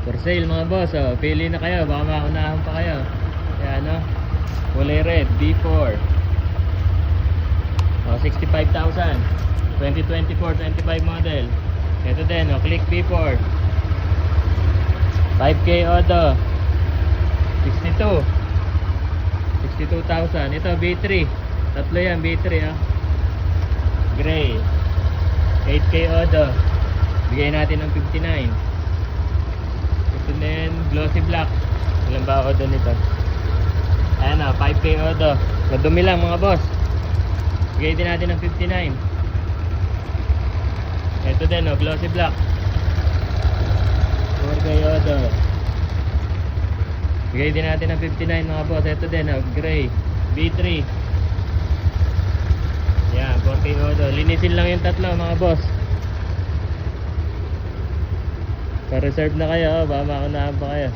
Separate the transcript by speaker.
Speaker 1: For sale mga boss, oh. Pili na kayo, baka maunahan pa kayo. Yan, no? Kulay red, B4. Oh, 65,000. 2024-25 model. Ito din, oh, Click B4. 5K auto. 62. 62,000. Ito B3. Tatlo yan, B3, oh. Gray. 8K auto. Bigay natin ng 59. Ito din, glossy black. Ilan ba auto nito? Ayan, oh, 5K auto. Madumi lang mga boss. Bigay din natin ng 59. Ito din, oh, glossy black. 4K auto. Bigay din natin ng 59 mga boss. Ito din, oh, gray. B3. Yan, 4K auto. Linisin lang yung tatlo mga boss. Pa-reserve na kayo, oh, baka maunahan pa kayo.